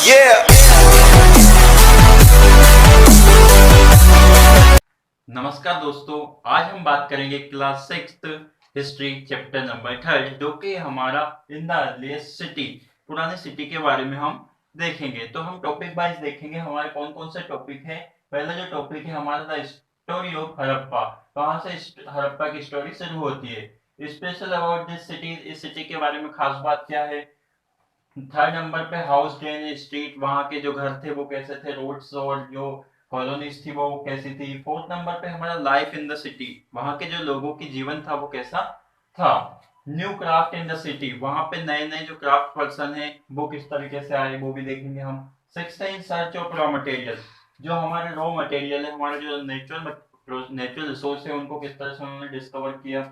Yeah. नमस्कार दोस्तों, आज हम बात करेंगे class 6th history chapter number 3 जो कि हमारा इन द अर्लीस्ट सिटी, पुरानी सिटी के बारे में हम देखेंगे। तो हम टॉपिक वाइज देखेंगे हमारे कौन कौन से टॉपिक है। पहला जो टॉपिक है हमारा द स्टोरी ऑफ हड़प्पा, कहाँ से हड़प्पा की स्टोरी शुरू होती है। स्पेशल अबाउट दिस सिटी, इस सिटी के बारे में खास बात क्या है। थर्ड नंबर पे हाउस ड्रेन स्ट्रीट, वहां के जो घर थे वो कैसे थे, रोड्स और जो कॉलोनीज थी वो कैसी थी। फोर्थ नंबर पे हमारा लाइफ इन द सिटी, वहां के जो लोगों की जीवन था वो कैसा था। New craft in the city, वहां पे नए नए जो क्राफ्ट पर्सन है वो किस तरीके से आए वो भी देखेंगे हम। Sixth in search of raw material, जो हमारे रॉ मटेरियल है, हमारे जो नेचुरल रिसोर्स है उनको किस तरह से उन्होंने डिस्कवर किया।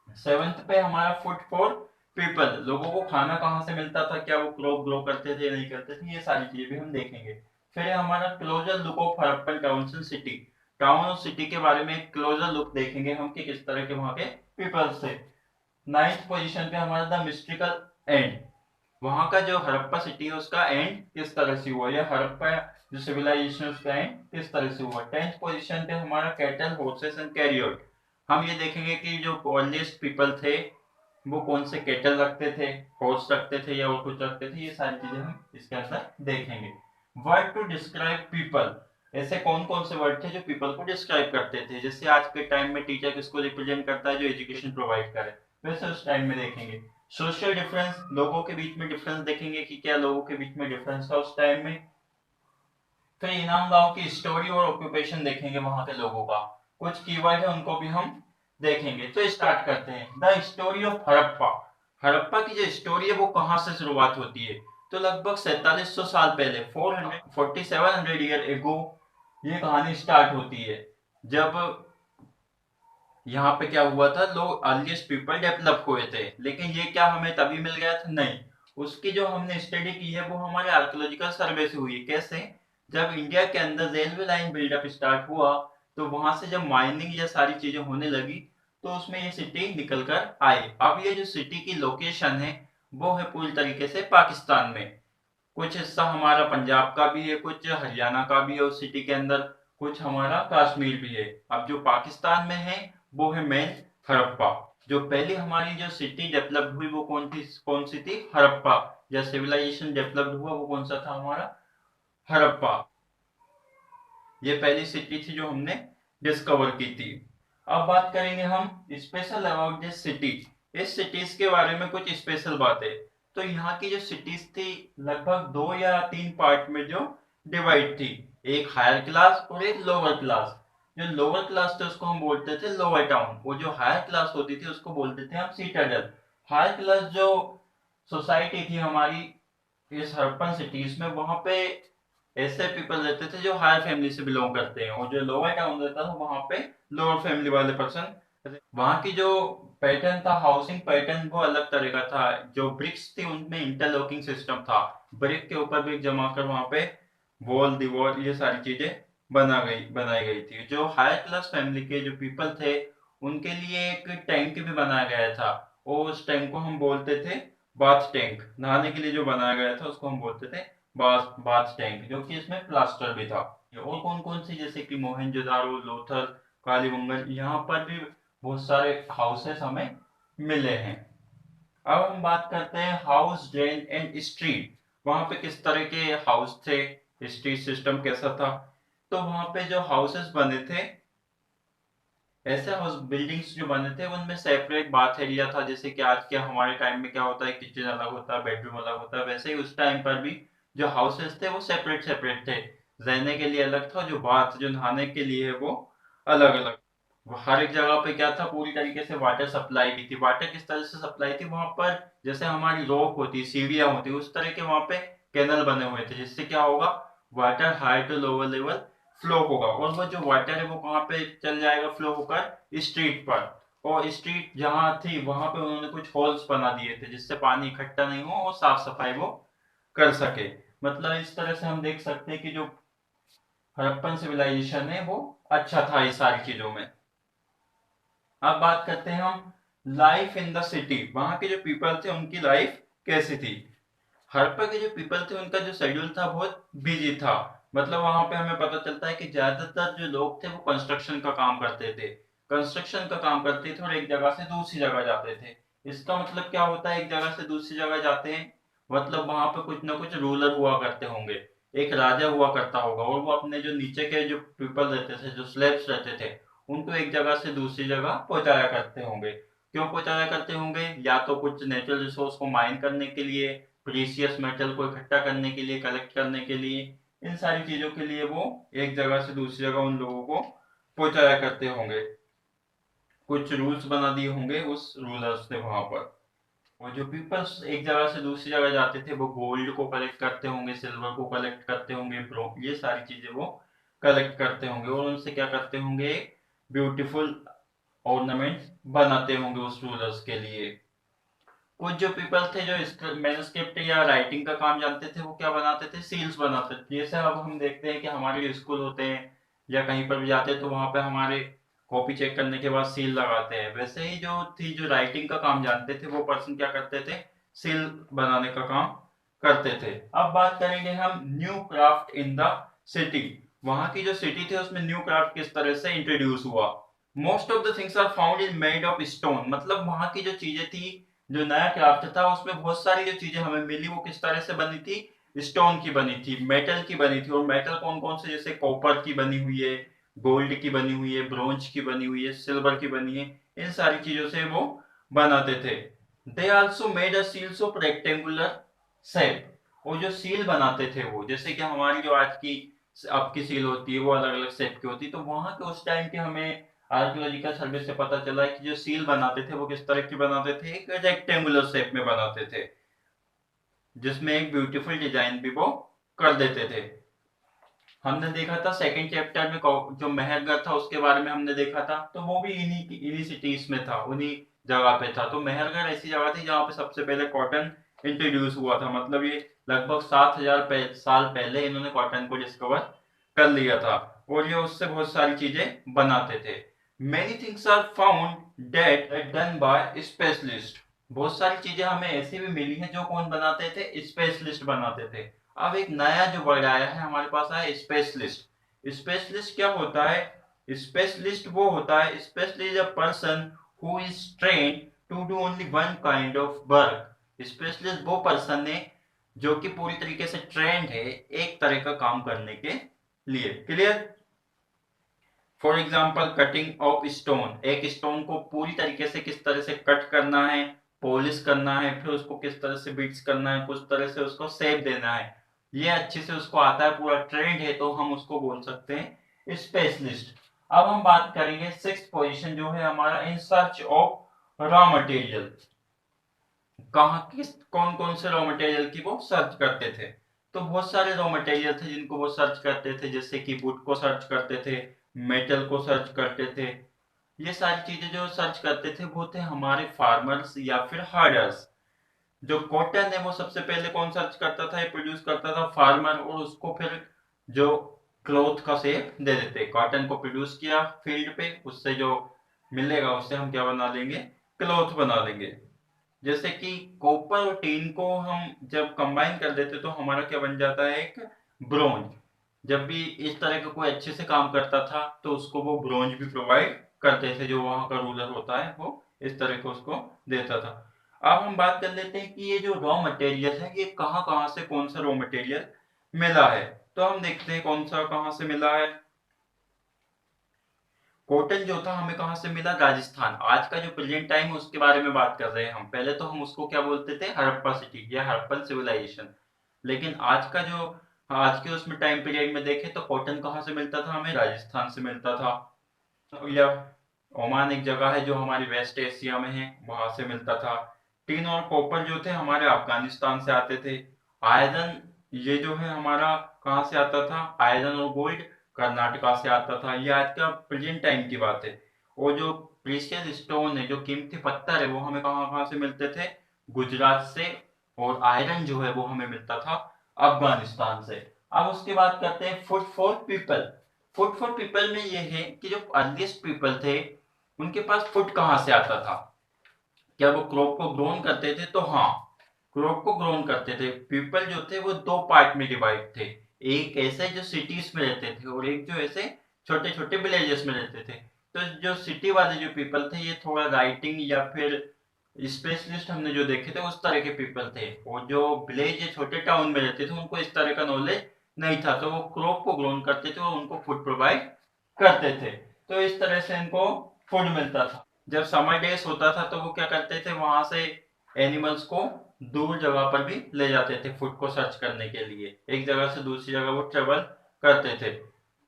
सेवेंथ पे हमारा फूड फॉर पीपल, लोगों को खाना कहाँ से मिलता था, क्या वो क्रॉप ग्रो करते थे नहीं करते थे, ये सारी चीजें भी हम देखेंगे। फिर हमारा closure look of Harappan town city, town और सिटी के बारे में क्लोजर लुक देखेंगे हम कि किस तरह के वहां के पीपल्स थे। नाइन्थ पोजीशन पे हमारा द मिस्ट्रिकल एंड, वहां का जो हड़प्पा सिटी है उसका एंड किस तरह से हुआ, या हड़प्पा जो सिविलाइजेशन उसका एंड किस तरह से हुआ। टेंथ पोजीशन पे हमारा कैटल हॉर्सेस एंड कैरियर, हम ये देखेंगे कि जो अर्लीस्ट पीपल थे वो कौन से केटल रखते थे, हॉर्स रखते थे या और कुछ रखते थे, ये सारी चीजें हम इसके अंदर देखेंगे। वर्ड टू डिस्क्राइब पीपल, ऐसे कौन कौन से वर्ड थे जो पीपल को डिस्क्राइब करते थे। जैसे आज के टाइम में टीचर किसको रिप्रेजेंट करता है, जो एजुकेशन प्रोवाइड करे, वैसे उस टाइम में देखेंगे। सोशल डिफरेंस, लोगों के बीच में डिफरेंस देखेंगे कि क्या लोगों के बीच में डिफरेंस था उस टाइम में। फिर इनाम गांव की स्टोरी और ऑक्यूपेशन देखेंगे, वहां के लोगों का कुछ कीवर्ड है उनको भी हम देखेंगे। तो स्टार्ट करते हैं the story of Harappa. Harappa की जो स्टोरी है वो कहां से शुरुआत होती है, तो लगभग 4700 साल पहले, 4700 ईयर एगो ये कहानी स्टार्ट होती है। जब यहाँ पे क्या हुआ था, लोग अर्लीस्ट पीपल डेवलप हुए थे, लेकिन ये क्या हमें तभी मिल गया था, नहीं। उसकी जो हमने स्टडी की है वो हमारे आर्कियोलॉजिकल सर्वे से हुई है। कैसे, जब इंडिया के अंदर रेलवे लाइन बिल्डअप स्टार्ट हुआ तो वहां से जब माइनिंग या सारी चीजें होने लगी तो उसमें ये सिटी निकल कर आई। अब ये जो सिटी की लोकेशन है वो है पूरी तरीके से पाकिस्तान में, कुछ हिस्सा हमारा पंजाब का भी है, कुछ हरियाणा का भी है उस सिटी के अंदर, कुछ हमारा कश्मीर भी है। अब जो पाकिस्तान में है वो है मेन हड़प्पा। जो पहली हमारी जो सिटी डेवलप्ड हुई वो कौन सी थी, हड़प्पा। या सिविलाइजेशन डेवलप्ड हुआ वो कौन सा था, हमारा हड़प्पा। ये पहली सिटी थी जो हमने डिस्कवर की थी। अब बात करेंगे हम स्पेशल अबाउट दिस सिटी, इस सिटीज के बारे में कुछ स्पेशल बातें। तो यहाँ की जो सिटीज थी लगभग 2 या 3 पार्ट में जो डिवाइड थी, एक हायर क्लास और एक लोअर क्लास। जो लोअर क्लास थे उसको हम बोलते थे लोअर टाउन, वो जो हायर क्लास होती थी उसको बोलते थे हम सीटाडेल। हायर क्लास जो सोसाइटी थी हमारी इस हड़प्पन सिटीज में, वहां पे ऐसे पीपल रहते थे जो हायर फैमिली से बिलोंग करते हैं, और जो लोअर टाउन रहता था वहां पे लोअर फैमिली वाले पर्सन। वहां की जो पैटर्न था, हाउसिंग पैटर्न वो अलग तरह का था। जो ब्रिक्स थी उनमें इंटरलॉकिंग सिस्टम था, ब्रिक के ऊपर ब्रिक जमा कर वहां पे वॉल दीवार ये सारी चीजें बनाई गई थी। जो हायर क्लास फैमिली के जो पीपल थे उनके लिए एक टैंक भी बनाया गया था, और उस टैंक को हम बोलते थे बाथ टैंक। नहाने के लिए जो बनाया गया था उसको हम बोलते थे बाथ बाथ टैंक, जो कि इसमें प्लास्टर भी था। और कौन कौन सी, जैसे कि मोहनजोदारो, लोथल, कालीबंगन, यहाँ पर भी बहुत सारे हाउसेस हमें मिले हैं। अब हम बात करते हैं हाउस ड्रेन एंड स्ट्रीट, वहां पे किस तरह के हाउस थे, स्ट्रीट सिस्टम कैसा था। तो वहां पे जो हाउसेस बने थे, ऐसे हाउस बिल्डिंग्स जो बने थे उनमें सेपरेट बाथ एरिया था। जैसे कि आज के हमारे टाइम में क्या होता है, किचन अलग होता है, बेडरूम अलग होता है, वैसे ही उस टाइम पर भी जो हाउसेस थे वो सेपरेट सेपरेट थे। रहने के लिए अलग था, जो बाथ जो नहाने के लिए है वो अलग अलग। हर एक जगह पे क्या था, पूरी तरीके से वाटर सप्लाई भी थी। वाटर किस तरह से सप्लाई थी वहां पर, जैसे हमारी रोक होती, सीढ़ियां होती, उस तरह के वहां पे कैनल बने हुए थे, जिससे क्या होगा, water high to lower level flow होगा, और वो जो वाटर है वो कहाँ पे चल जाएगा, फ्लो होकर स्ट्रीट पर। और स्ट्रीट जहां थी वहां पे उन्होंने कुछ होल्स बना दिए थे जिससे पानी इकट्ठा नहीं हो और साफ सफाई वो कर सके। मतलब इस तरह से हम देख सकते हैं कि जो हड़प्पन सिविलाइजेशन है वो अच्छा था इस सारी चीजों में। अब बात करते हैं हम लाइफ इन द सिटी, वहां के जो पीपल थे उनकी लाइफ कैसी थी। हड़प्पा के जो पीपल थे उनका जो शेड्यूल था बहुत बिजी था। मतलब वहां पे हमें पता चलता है कि ज्यादातर जो लोग थे वो कंस्ट्रक्शन का काम करते थे, कंस्ट्रक्शन का काम करते थे और एक जगह से दूसरी जगह जाते थे। इसका मतलब क्या होता है, एक जगह से दूसरी जगह जाते हैं मतलब वहां पे कुछ ना कुछ रूलर हुआ करते होंगे, एक राजा हुआ करता होगा और वो अपने जो नीचे के जो पीपल रहते थे, जो स्लेव्स रहते थे, उनको एक जगह से दूसरी जगह पहुंचाया करते होंगे। क्यों पहुंचाया करते होंगे, या तो कुछ नेचुरल रिसोर्स को माइन करने के लिए, प्रीशियस मेटल को इकट्ठा करने के लिए, कलेक्ट करने के लिए, इन सारी चीजों के लिए वो एक जगह से दूसरी जगह उन लोगों को पहुंचाया करते होंगे। कुछ रूल्स बना दिए होंगे उस रूलर्स ने वहां पर। और जो पीपल्स एक जगह से दूसरी जगह जाते थे वो गोल्ड को कलेक्ट करते होंगे, सिल्वर को कलेक्ट करते होंगे, ये सारी चीजें वो कलेक्ट करते होंगे और उनसे क्या करते होंगे, ब्यूटीफुल ऑर्नामेंट बनाते होंगे उस रूलर्स के लिए। कुछ जो पीपल थे जो मैन्युस्क्रिप्ट या राइटिंग का काम जानते थे वो क्या बनाते थे, सील्स बनाते थे। जैसे अब हम देखते हैं कि हमारे जो स्कूल होते हैं या कहीं पर भी जाते हैं तो वहां पे हमारे कॉपी चेक करने के बाद सील लगाते हैं, वैसे ही जो थी जो राइटिंग का काम जानते थे वो पर्सन क्या करते थे, सील बनाने का काम करते थे। अब बात करेंगे हम new craft in the city. वहां की जो सिटी थी उसमें न्यू क्राफ्ट किस तरह से इंट्रोड्यूस हुआ। Most of the things are found in made of stone, मतलब वहां की जो चीजें थी, जो नया क्राफ्ट था उसमें बहुत सारी जो चीजें हमें मिली वो किस तरह से बनी थी, स्टोन की बनी थी, मेटल की बनी थी। और मेटल कौन कौन से, जैसे कॉपर की बनी हुई है, गोल्ड की बनी हुई है, ब्रोंज की बनी हुई है, सिल्वर की बनी है, इन सारी चीजों से वो बनाते थे। They also made a seals of rectangular shape. और जो सील बनाते थे वो, जैसे कि हमारी जो आज की आपकी सील होती है वो अलग अलग शेप की होती है, तो वहां के उस टाइम के हमें आर्कियोलॉजिकल सर्वे से पता चला है कि जो सील बनाते थे वो किस तरह की बनाते थे, एक रेक्टेंगुलर शेप में बनाते थे जिसमें एक ब्यूटीफुल डिजाइन भी वो कर देते थे। हमने देखा था सेकंड चैप्टर में जो मेहरगढ़ था उसके बारे में हमने देखा था, तो वो भी इन्हीं सिटीज में था, उन्हीं जगह पे था। तो मेहरगढ़ ऐसी जगह थी जहाँ पे सबसे पहले कॉटन इंट्रोड्यूस हुआ था, मतलब ये लगभग 7,000 साल पहले इन्होंने कॉटन को डिस्कवर कर लिया था और ये उससे बहुत सारी चीजें बनाते थे। Many things are found that done by specialist. बहुत सारी चीजें हमें ऐसी भी मिली हैं जो कौन बनाते थे, स्पेशलिस्ट बनाते थे। अब एक नया जो वर्ड आया है हमारे पास आया स्पेशलिस्ट। स्पेशलिस्ट क्या होता है, स्पेशलिस्ट वो होता है, specialist a person who is trained to do only one kind of work. Specialist वो पर्सन है जो कि पूरी तरीके से ट्रेंड है एक तरह का काम करने के लिए। Clear. For example cutting of stone, एक स्टोन को पूरी तरीके से किस तरह से कट करना है, पॉलिश करना है, फिर उसको किस तरह से बीट्स करना है, कुछ तरह से उसको शेप देना है, ये अच्छे से उसको आता है, पूरा ट्रेंड है, तो हम उसको बोल सकते हैं स्पेशलिस्ट। अब हम बात करेंगे सिक्स्थ पोजीशन जो है हमारा, in search of raw material. कहाँ किस कौन कौन से रॉ मटेरियल की वो सर्च करते थे। तो बहुत सारे रॉ मटेरियल थे जिनको वो सर्च करते थे, जैसे कि वुड को सर्च करते थे, मेटल को सर्च करते थे। ये सारी चीजें जो सर्च करते थे वो थे हमारे फार्मर्स या फिर हर्डर्स। जो कॉटन है वो सबसे पहले कौन सर्च करता था, ये प्रोड्यूस करता था फार्मर, और उसको फिर जो क्लॉथ का शेप दे देते। कॉटन को प्रोड्यूस किया फील्ड पे, उससे जो मिलेगा उससे हम क्या बना लेंगे, क्लॉथ बना लेंगे। जैसे कि कॉपर और टीन को हम जब कंबाइन कर देते तो हमारा क्या बन जाता है, एक ब्रोंज। जब भी इस तरह का कोई अच्छे से काम करता था तो उसको वो ब्रोंज भी प्रोवाइड करते थे, जो वहां का रूलर होता है वो इस तरह को उसको देता था। अब हम बात कर लेते हैं कि ये जो रॉ मटेरियल है ये कहाँ कहाँ से कौन सा रॉ मटेरियल मिला है। तो हम देखते हैं कौन सा कहाँ से मिला है। कॉटन जो था हमें कहाँ से मिला, राजस्थान। आज का जो प्रेजेंट टाइम है उसके बारे में बात कर रहे हैं हम, पहले तो हम उसको क्या बोलते थे, हड़प्पा सिटी या हड़प्पन सिविलाइजेशन। लेकिन आज का जो आज के उसमें टाइम पीरियड में देखें तो कॉटन कहाँ से मिलता था, हमें राजस्थान से मिलता था। या ओमान एक जगह है जो हमारी वेस्ट एशिया में है, वहां से मिलता था। टीन और कॉपर जो थे हमारे अफगानिस्तान से आते थे। आयरन ये जो है हमारा कहाँ से आता था, आयरन और गोल्ड कर्नाटका से आता था। ये आज का प्रेजेंट टाइम की बात है। और जो प्रीशियस स्टोन है, जो कीमती पत्थर है, वो हमें कहाँ कहाँ से मिलते थे, गुजरात से। और आयरन जो है वो हमें मिलता था अफगानिस्तान से। अब उसके बाद करते हैं food for people. Food for people में ये है कि जो अर्लीस्ट पीपल थे उनके पास फूड कहाँ से आता था, क्या वो क्रॉप को ग्रोन करते थे, तो हाँ, क्रॉप को ग्रोन करते थे। पीपल जो थे वो दो पार्ट में डिवाइड थे, एक ऐसे जो सिटीज में रहते थे और एक जो ऐसे छोटे छोटे विलेजेस में रहते थे। तो जो सिटी वाले जो पीपल थे ये थोड़ा राइटिंग या फिर स्पेशलिस्ट हमने जो देखे थे उस तरह के पीपल थे, और जो विलेज या छोटे टाउन में रहते थे उनको इस तरह का नॉलेज नहीं था, तो वो क्रॉप को ग्रोन करते थे और उनको फूड प्रोवाइड करते थे। तो इस तरह से इनको फूड मिलता था। जब समर डेज होता था तो वो क्या करते थे, वहां से एनिमल्स को दूर जगह पर भी ले जाते थे फूड को सर्च करने के लिए, एक जगह से दूसरी जगह वो ट्रेवल करते थे।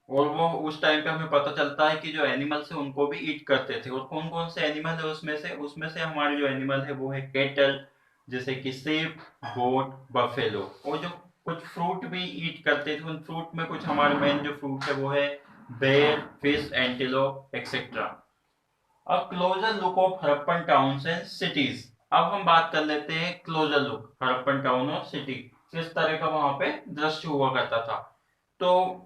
और वो उस टाइम पे हमें पता चलता है कि जो एनिमल्स है उनको भी ईट करते थे। और कौन कौन से एनिमल है उसमें से हमारे जो एनिमल है वो है कैटल, जैसे कि शेप, गोट, बफेलो। और जो कुछ फ्रूट भी ईट करते थे, उन फ्रूट में कुछ हमारे मेन जो फ्रूट है वो है बेर, फिश, एंटीलोप एक्सेट्रा। अब closure look of Harappan towns and cities. अब हम बात कर लेते हैं क्लोजर लुक हड़प्पन टाउन और सिटी, किस तरह का वहां पे दृश्य हुआ करता था। तो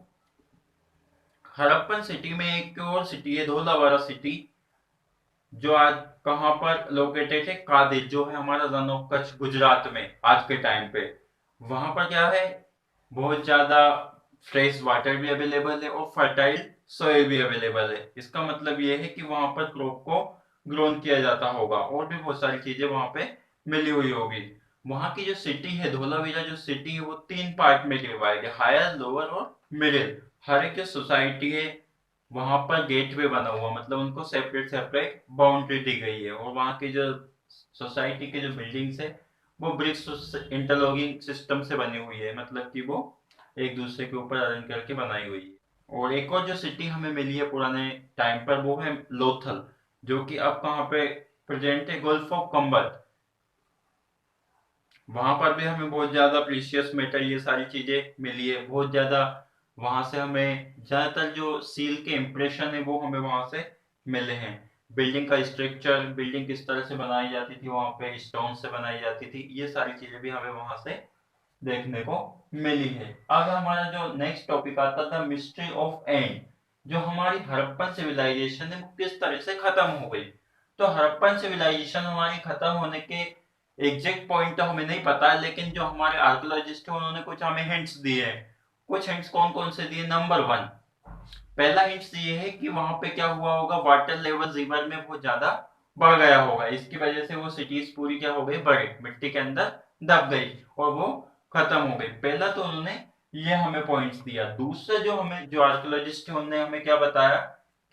हड़प्पन सिटी में एक और सिटी है धोलावारा सिटी, जो आज कहां पर लोकेटेड है, कादिर, जो है हमारा रन ऑफ कच्छ गुजरात में आज के टाइम पे। वहां पर क्या है, बहुत ज्यादा फ्रेश वाटर भी अवेलेबल है और फर्टाइल सोइल भी अवेलेबल है। इसका मतलब ये है कि वहां पर क्रॉप को ग्रोन किया जाता होगा और भी बहुत सारी चीजें वहां पे मिली हुई होगी। वहां की जो सिटी है धोलावीरा जो सिटी है वो तीन पार्ट में डिवाइड है, हायर, लोअर और मिडिल। हर एक जो सोसाइटी है वहां पर गेटवे बना हुआ, मतलब उनको सेपरेट सेपरेट बाउंड्री दी गई है। और वहां की जो सोसाइटी के जो बिल्डिंग्स है वो ब्रिक्स इंटरलॉकिंग सिस्टम से बनी हुई है, मतलब कि वो एक दूसरे के ऊपर अरेंज करके बनाई हुई है। और एक और जो सिटी हमें मिली है पुराने टाइम पर वो है लोथल, जो कि अब कहाँ पे प्रेजेंट है, गल्फ ऑफ कंबल। वहां पर भी हमें बहुत ज्यादा प्रीशियस मेटल ये सारी चीजें मिली है, बहुत ज्यादा। वहां से हमें ज्यादातर जो सील के इम्प्रेशन है वो हमें वहां से मिले हैं। बिल्डिंग का स्ट्रक्चर, बिल्डिंग किस तरह से बनाई जाती थी वहां पे, स्टोन से बनाई जाती थी, ये सारी चीजें भी हमें वहां से देखने को मिली है। अब हमारा जो नेक्स्ट टॉपिक आता था मिस्ट्री ऑफ एंड, जो हमारी हड़प्पन सिविलाइजेशन है वो किस तरह से खत्म हो गई। तो हड़प्पन सिविलाइजेशन हमारी खत्म होने के एग्जैक्ट पॉइंट तो हमें नहीं पता, लेकिन जो हमारे आर्कियोलॉजिस्ट है उन्होंने कुछ हमें हिंट्स दिए हैं। कुछ हिंट्स कौन कौन से दिए, नंबर वन, पहला हिंट्स ये है कि वहां पे क्या हुआ होगा, वाटर लेवल रिवर में बहुत ज्यादा बढ़ गया होगा, इसकी वजह से वो सिटीज पूरी क्या हो गई, बड़ी मिट्टी के अंदर दब गई और वो खत्म हो गई। पहला तो उन्होंने ये हमें पॉइंट्स दिया। दूसरा जो हमें जो आर्कियोलॉजिस्ट है उन्होंने हमें क्या बताया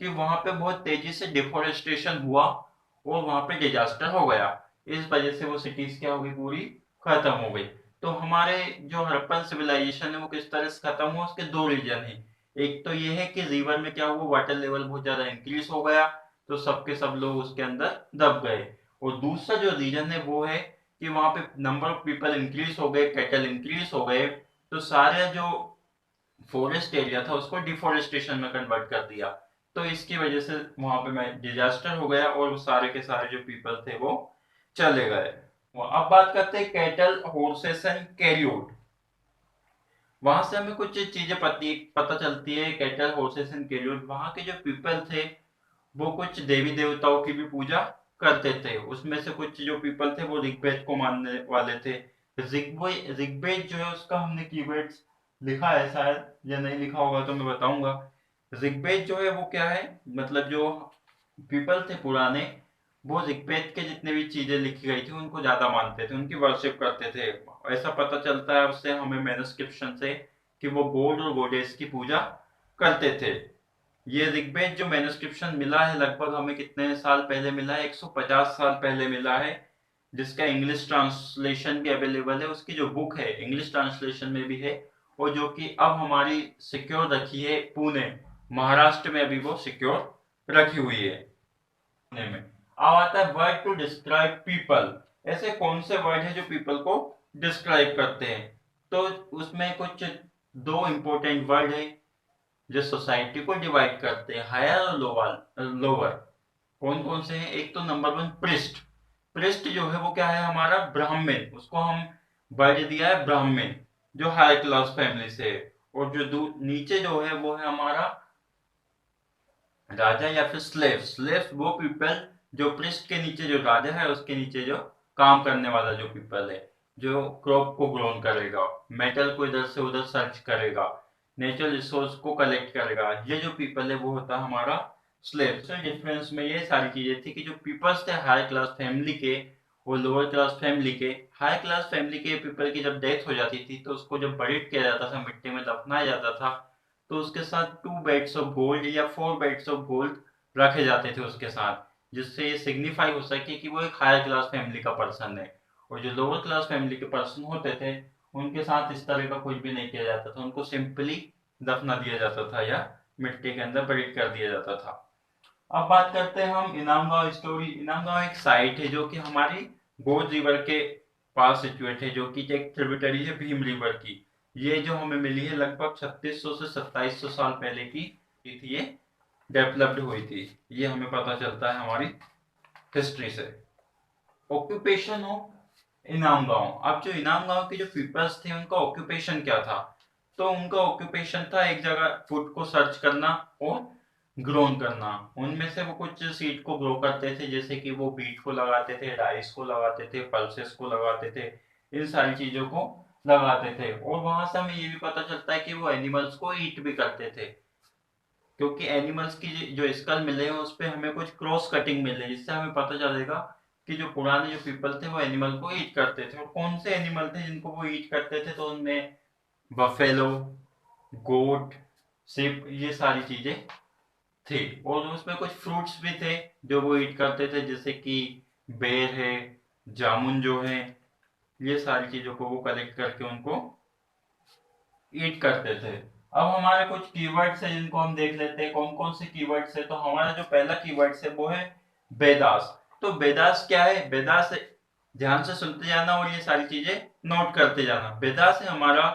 कि वहां पे बहुत तेजी से डिफोरेस्टेशन हुआ और वहां पे डिजास्टर हो गया, इस वजह से वो सिटीज क्या हो गई, पूरी खत्म हो गई। तो हमारे जो हड़प्पन सिविलाइजेशन है वो किस तरह से खत्म हुआ, उसके दो रीजन है। एक तो ये है कि रिवर में क्या हुआ, वाटर लेवल बहुत ज्यादा इंक्रीज हो गया, तो सबके सब लोग उसके अंदर दब गए। और दूसरा जो रीजन है वो है कि वहां पे नंबर ऑफ पीपल इंक्रीज हो गए, कैटल इंक्रीज हो गए, तो सारे जो फॉरेस्ट एरिया था उसको डिफोरेस्टेशन में कन्वर्ट कर दिया। तो इसकी वजह से वहां पे डिजास्टर हो गया और सारे के सारे जो पीपल थे वो चले गए। अब बात करते हैं कैटल, हॉर्सेस एंड कैरियोट। वहां से हमें कुछ चीजें पता चलती है, कैटल, हॉर्सेस एंड कैरियोट। वहां के जो पीपल थे वो कुछ देवी देवताओं की भी पूजा करते थे। उसमें से कुछ जो पीपल थे वो ऋग्वेद को मानने वाले थे। ऋग्वेद जो है उसका हमने कीवर्ड्स लिखा है, शायद या नहीं लिखा होगा तो मैं बताऊंगा। ऋग्वेद जो है वो क्या है, मतलब जो पीपल थे पुराने वो ऋग्वेद के जितने भी चीजें लिखी गई थी उनको ज्यादा मानते थे, उनकी वर्शिप करते थे। ऐसा पता चलता है उससे हमें मैन्युस्क्रिप्शन से कि वो गॉड और गॉडेस की पूजा करते थे। ये ऋग्वेद जो मैन्युस्क्रिप्शन मिला है लगभग हमें कितने साल पहले मिला है, 150 साल पहले मिला है, जिसका इंग्लिश ट्रांसलेशन भी अवेलेबल है। उसकी जो बुक है इंग्लिश ट्रांसलेशन में भी है, और जो कि अब हमारी सिक्योर रखी है पुणे, महाराष्ट्र में अभी वो सिक्योर रखी हुई है पुणे में। अब आता है वर्ड टू डिस्क्राइब पीपल। ऐसे कौन से वर्ड है जो पीपल को डिस्क्राइब करते हैं, तो उसमें कुछ दो इंपॉर्टेंट वर्ड है जो सोसाइटी को डिवाइड करते हैं, हायर और लोअर। लोअर कौन कौन से हैं, एक तो नंबर वन पृष्ठ। पृष्ठ जो है वो क्या है, हमारा ब्राह्मण, उसको हम वर्ड दिया है ब्राह्मण, जो हाई क्लास फैमिली से है। और जो नीचे जो है वो है हमारा राजा या फिर स्लेव। स्लेव वो पीपल जो पृष्ठ के नीचे जो राजा है उसके नीचे जो काम करने वाला जो पीपल है। जो क्रॉप को ग्रोन करेगा, मेटल को इधर से उधर सर्च करेगा, नेचुरल रिसोर्स को कलेक्ट करेगा। ये जो पीपल है वो होता है हमारा स्लेव। तो डिफरेंस में ये सारी चीजें थी कि जो पीपल्स थे हाई क्लास फैमिली के, वो लोअर क्लास फैमिली के। हाई क्लास फैमिली के पीपल की जब डेथ हो जाती थी तो उसको जब बरीड किया जाता था, मिट्टी में दफनाया जाता था, तो उसके साथ 2 बेड्स ऑफ गोल्ड या 4 बेड्स ऑफ गोल्ड रखे जाते थे उसके साथ, जिससे ये सिग्निफाई हो सके कि वो एक हायर क्लास फैमिली का पर्सन है। और जो लोअर क्लास फैमिली के पर्सन होते थे उनके साथ इस तरह का कुछ भी नहीं किया जाता था, उनको सिंपली दफना दिया जाता था या मिट्टी के अंदर बरीड कर दिया जाता था। अब बात करते हैं हम इनाम गांव स्टोरी। इनाम गांव एक साइट है जो कि हमारी बोध रिवर के पास सिचुएट है, जो कि एक ट्रिब्यूटरी है भीम रिवर की। ये जो हमें मिली है लगभग 3600 से 2700 साल पहले की थी, ये डेवलप्ड हुई थी। ये हमें पता चलता है हमारी हिस्ट्री से। ऑक्यूपेशन ऑफ इनाम गांव। अब जो इनाम गांव के जो पीपल्स थे उनका ऑक्यूपेशन क्या था? तो उनका ऑक्यूपेशन था एक जगह फूड को सर्च करना और ग्रोन करना। उनमें से वो कुछ सीड को ग्रो करते थे, जैसे कि वो बीट को लगाते थे, राइस को लगाते थे, पल्सेस को लगाते थे, इन सारी चीजों को लगाते थे। और वहां से हमें ये भी पता चलता है कि वो एनिमल्स को ईट भी करते थे, क्योंकि एनिमल्स की जो स्कल मिले हैं उस पे हमें कुछ क्रॉस कटिंग मिले, जिससे हमें पता चलेगा कि जो पुराने जो पीपल थे वो एनिमल को ईट करते थे। और कौन से एनिमल थे जिनको वो ईट करते थे? तो उनमें बफेलो, गोट, शिप, ये सारी चीजें थी। और उसमें कुछ फ्रूट्स भी थे जो वो ईट करते थे, जैसे कि बेर है, जामुन जो है, ये सारी चीजों को वो कलेक्ट करके उनको ईट करते थे। अब हमारे कुछ कीवर्ड्स है जिनको हम देख लेते हैं, कौन कौन से कीवर्ड्स है। तो हमारा जो पहला कीवर्ड्स है वो है बेदास। तो बेदास क्या है? बेदास ध्यान से सुनते जाना और ये सारी चीजें नोट करते जाना। बेदास है हमारा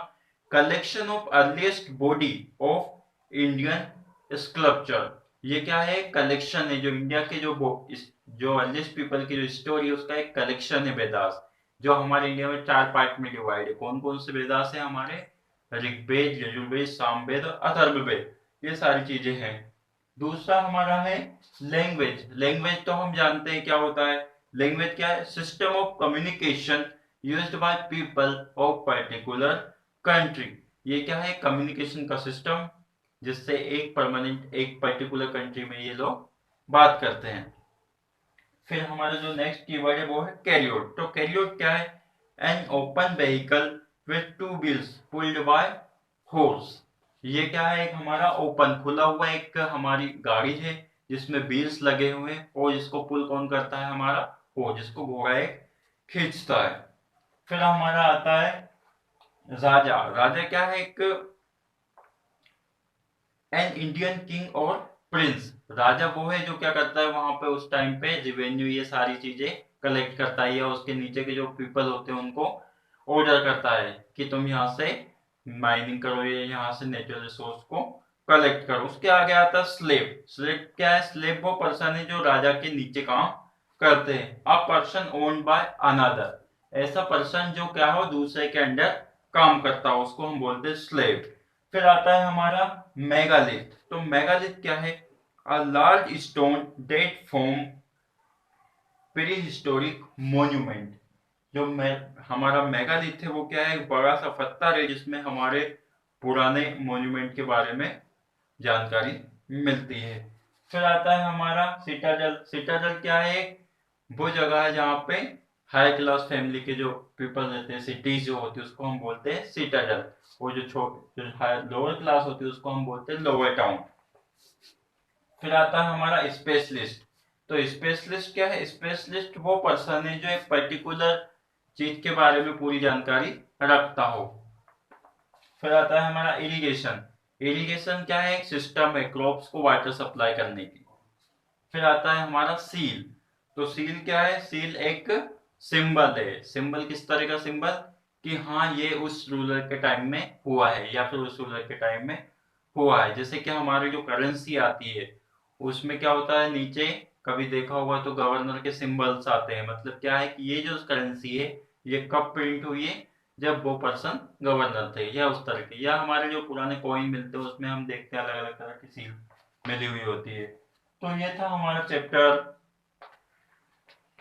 collection of earliest body of Indian sculpture. ये क्या है? कलेक्शन है, जो इंडिया के जो अर्लीस्ट पीपल की जो स्टोरी है उसका एक कलेक्शन है बेदास, जो हमारे इंडिया में 4 पार्ट में डिवाइड है। कौन कौन से वेदास है? हमारे ऋग्वेद, यजुर्वेद, सामवेद और अथर्ववेद, ये सारी चीजें हैं। दूसरा हमारा है लैंग्वेज। लैंग्वेज तो हम जानते हैं क्या होता है। लैंग्वेज क्या है? System of communication used by people of particular country. ये क्या है? कम्युनिकेशन का सिस्टम जिससे एक पर्टिकुलर कंट्री में ये लोग बात करते हैं। फिर हमारा जो नेक्स्ट कीवर्ड है वो है कैरियोट। तो कैरियोट क्या है? An open vehicle with 2 wheels pulled bye horse. ये क्या है? एक हमारा ओपन खुला हुआ एक हमारी गाड़ी है जिसमें व्हील्स लगे हुए हैं, और जिसको पुल कौन करता है? हमारा हो, जिसको घोड़ा एक खींचता है। फिर हमारा आता है राजा। राजा क्या है? एक एन इंडियन किंग और प्रिंस। राजा वो है जो क्या करता है वहां पे उस टाइम पे रिवेन्यू ये सारी चीजें कलेक्ट करता है, या उसके नीचे के जो पीपल होते हैं उनको ऑर्डर करता है कि तुम यहाँ से माइनिंग करो, या यहाँ से नेचुरल रिसोर्स को कलेक्ट करो। उसके आगे आता है स्लेव। स्लेव क्या है? स्लेव वो पर्सन है जो राजा के नीचे काम करते हैं। A person owned by another. ऐसा पर्सन जो क्या हो, दूसरे के अंडर काम करता हो, उसको हम बोलते हैं स्लेव। फिर आता है हमारा मेगालिथ। तो मेगालिथ क्या है? A large stone that form prehistoric monument. हमारा मेगालिथ है वो क्या है? एक बड़ा सा पत्थर है जिसमें हमारे पुराने मोन्यूमेंट के बारे में जानकारी मिलती है। फिर आता है हमारा सिटाडल। सिटाडल क्या है? वो जगह है जहाँ पे हाई क्लास फैमिली के जो पीपल रहते हैं, सिटीज जो होती है उसको हम बोलते हैं सिटाडल। वो जो लोअर क्लास होती है उसको हम बोलते हैं लोअर टाउन। फिर आता है हमारा स्पेशलिस्ट। तो स्पेशलिस्ट क्या है? स्पेशलिस्ट वो पर्सन है जो एक पर्टिकुलर चीज के बारे में पूरी जानकारी रखता हो। फिर आता है हमारा इरिगेशन। इरिगेशन क्या है? एक सिस्टम है क्रॉप्स को वाटर सप्लाई करने की। फिर आता है हमारा सील। तो सील क्या है? सील एक सिंबल है। सिंबल किस तरह का सिंबल? कि हाँ ये उस रूलर के टाइम में हुआ है, या फिर उस रूलर के टाइम में हुआ है। जैसे कि हमारी जो करेंसी आती है उसमें क्या होता है, नीचे कभी देखा होगा तो गवर्नर के सिंबल्स आते हैं। मतलब क्या है कि ये जो करेंसी है ये कब प्रिंट हुई है? जब वो पर्सन गवर्नर थे, या उस तरह के। या हमारे जो पुराने कॉइन मिलते हैं उसमें हम देखते हैं अलग अलग तरह की सील मिली हुई होती है। तो ये था हमारा chapter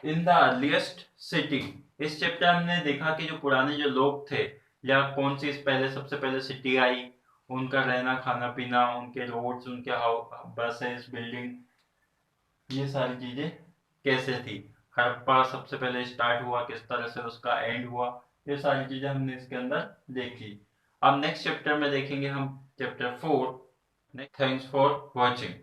in the earliest city. इस चैप्टर हमने देखा कि जो पुराने जो लोग थे या कौन सी पहले सबसे पहले सिटी आई, उनका रहना खाना पीना, उनके रोड्स, उनके बसेस, बिल्डिंग, ये सारी चीजें कैसे थी। हड़प्पा सबसे पहले स्टार्ट हुआ, किस तरह से उसका एंड हुआ, ये सारी चीजें हमने इसके अंदर देखी। अब नेक्स्ट चैप्टर में देखेंगे हम चैप्टर 4। Thanks for watching.